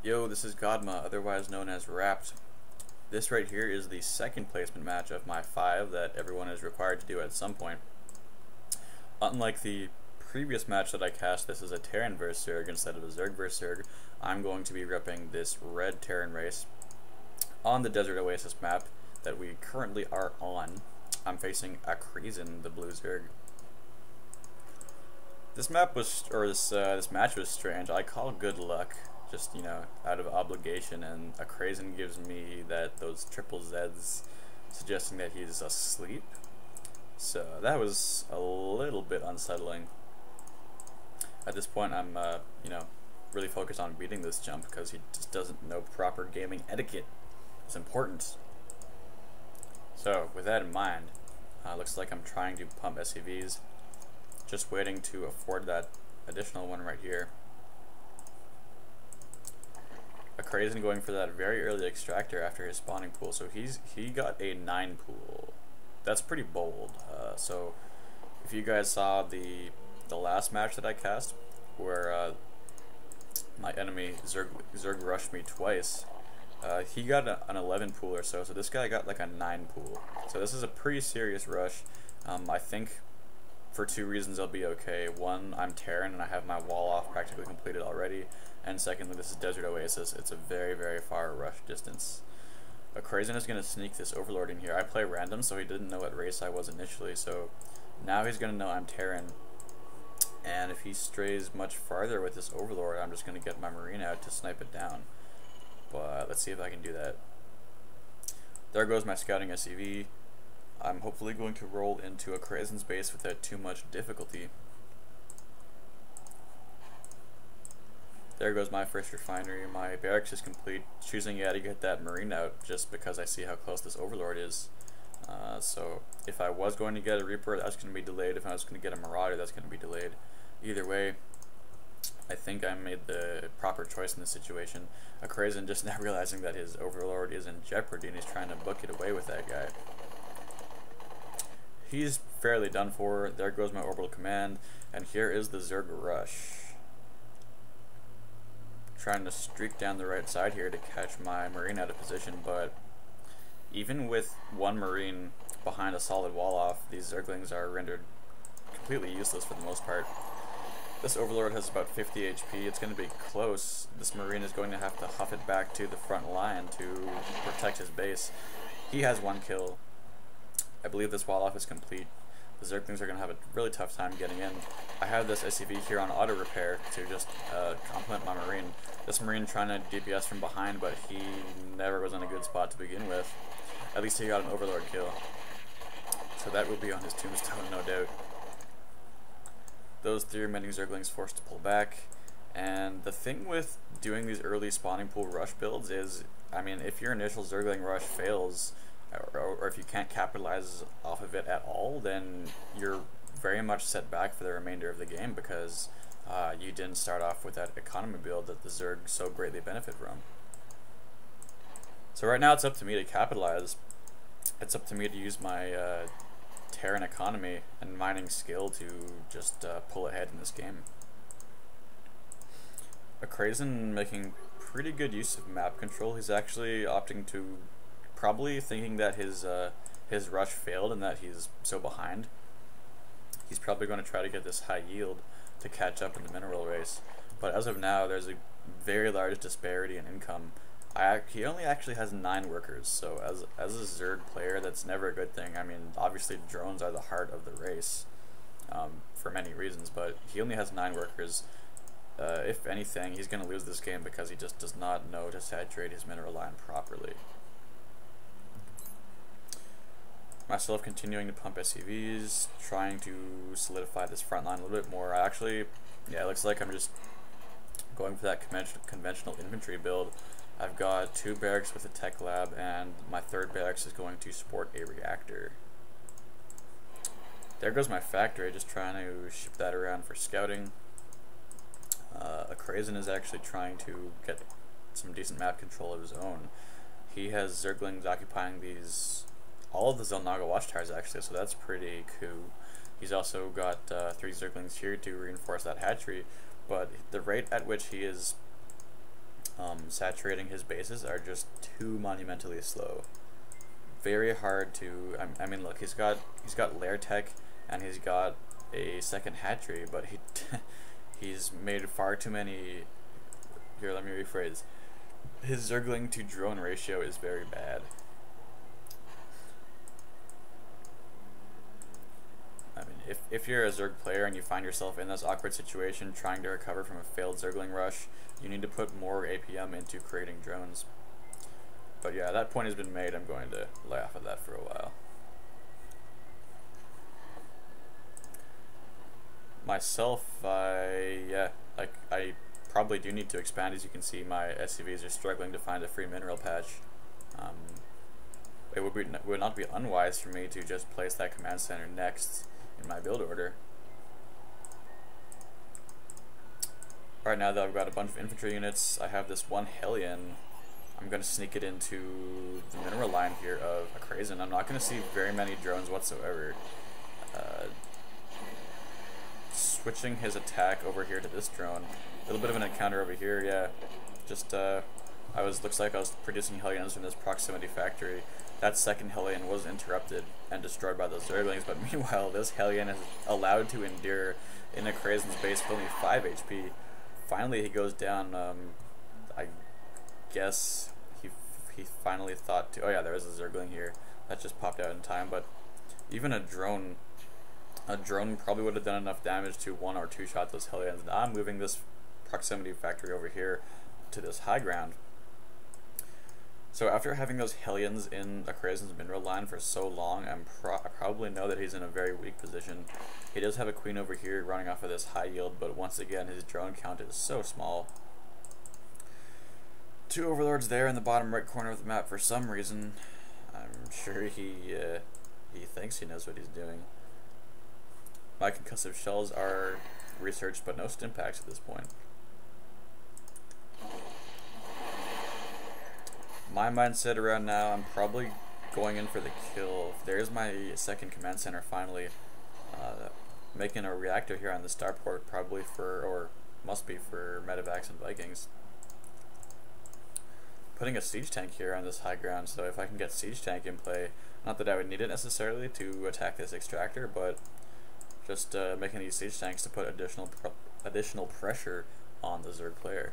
Yo, this is Godma, otherwise known as Rapt. This right here is the second placement match of my 5 that everyone is required to do at some point. Unlike the previous match that I cast, this is a Terran vs Zerg instead of a Zerg vs Zerg. I'm going to be repping this red Terran race on the Desert Oasis map that we currently are on. I'm facing Acrasin, the blue Zerg. This match was strange. I call good luck, just, you know, out of obligation, and Acrasin gives me those triple Zs, suggesting that he's asleep. So that was a little bit unsettling. At this point, I'm you know, really focused on beating this jump because he just doesn't know proper gaming etiquette. It's important. So with that in mind, looks like I'm trying to pump SCVs. Just waiting to afford that additional one right here. Acrasin going for that very early extractor after his spawning pool, so he got a 9 pool. That's pretty bold. So if you guys saw the last match that I cast, where my enemy Zerg rushed me twice, he got an 11 pool or so. So this guy got like a 9 pool. So this is a pretty serious rush. I think for 2 reasons I'll be okay. One, I'm Terran and I have my wall off practically completed already. And secondly, this is Desert Oasis. It's a very, very far rush distance. Acrasin is going to sneak this Overlord in here. I play random, so he didn't know what race I was initially. So now he's going to know I'm Terran. And if he strays much farther with this Overlord, I'm just going to get my Marine out to snipe it down. But let's see if I can do that. There goes my scouting SCV. I'm hopefully going to roll into Acrasin's base without too much difficulty. There goes my first refinery. My barracks is complete. Choosing to get that Marine out just because I see how close this Overlord is. So if I was going to get a Reaper, that's going to be delayed. If I was going to get a Marauder, that's going to be delayed. Either way, I think I made the proper choice in this situation. Acrasin just now realizing that his Overlord is in jeopardy and he's trying to book it away with that guy. He's fairly done for. There goes my orbital command, and here is the Zerg rush. Trying to streak down the right side here to catch my Marine out of position, but even with one Marine behind a solid wall off, these Zerglings are rendered completely useless for the most part. This Overlord has about 50 HP. It's going to be close. This Marine is going to have to huff it back to the front line to protect his base. He has 1 kill. I believe this wall off is complete. The Zerglings are going to have a really tough time getting in. I have this SCV here on auto repair to just complement my Marine. This Marine trying to DPS from behind, but he never was in a good spot to begin with. At least he got an Overlord kill. So that will be on his tombstone, no doubt. Those 3 remaining Zerglings forced to pull back. And the thing with doing these early spawning pool rush builds is, I mean, if your initial Zergling rush fails, or if you can't capitalize off of it at all, then you're very much set back for the remainder of the game because you didn't start off with that economy build that the Zerg so greatly benefit from. So right now it's up to me to capitalize. It's up to me to use my Terran economy and mining skill to just pull ahead in this game. Acrasin making pretty good use of map control. He's actually opting to, probably thinking that his rush failed and that he's so behind. He's probably going to try to get this high yield to catch up in the mineral race. But as of now, there's a very large disparity in income. He only actually has 9 workers, so as a Zerg player, that's never a good thing. I mean, obviously drones are the heart of the race for many reasons, but he only has 9 workers. If anything, he's going to lose this game because he just does not know to saturate his mineral line properly. Myself continuing to pump SCVs, trying to solidify this front line a little bit more. Yeah, it looks like I'm just going for that conventional infantry build. I've got 2 barracks with a tech lab, and my 3rd barracks is going to sport a reactor. There goes my factory, just trying to ship that around for scouting. Acrasin is actually trying to get some decent map control of his own. He has Zerglings occupying all of the Zelnaga watchtowers actually, so that's pretty cool. He's also got 3 Zerglings here to reinforce that hatchery, but the rate at which he is saturating his bases are just too monumentally slow. Very hard to. I mean, look, he's got lair tech and he's got a second hatchery, but he's made far too many. Here, let me rephrase. His Zergling to drone ratio is very bad. I mean, if you're a Zerg player and you find yourself in this awkward situation trying to recover from a failed Zergling rush, you need to put more APM into creating drones. But yeah, that point has been made. I'm going to lay off of that for a while. Myself, I probably do need to expand. As you can see, my SCVs are struggling to find a free mineral patch. It would not be unwise for me to just place that command center next in my build order. Right now, though, I've got a bunch of infantry units. I have this one Hellion. I'm going to sneak it into the mineral line here of Acrasin. I'm not going to see very many drones whatsoever. Switching his attack over here to this drone. A little bit of an encounter over here, yeah. Just, looks like I was producing Hellions in this proximity factory. That second Hellion was interrupted and destroyed by those Zerglings, but meanwhile, this Hellion is allowed to endure in Acrasin's base with only 5 HP. Finally, he goes down, I guess he finally thought to. Oh yeah, there was a Zergling here that just popped out in time. But even a drone probably would have done enough damage to 1 or 2 shot those Hellions. Now I'm moving this proximity factory over here to this high ground. So after having those Hellions in Acrasin's mineral line for so long, I probably know that he's in a very weak position. He does have a queen over here running off of this high yield, but once again his drone count is so small. 2 overlords there in the bottom right corner of the map for some reason. I'm sure he thinks he knows what he's doing. My concussive shells are researched, but no stimpaks at this point. My mindset around now, I'm probably going in for the kill. There's my second command center finally. Making a reactor here on the starport, probably for, or must be for medevacs and Vikings. Putting a siege tank here on this high ground, so if I can get siege tank in play, not that I would need it necessarily to attack this extractor, but just making these siege tanks to put additional pressure on the Zerg player.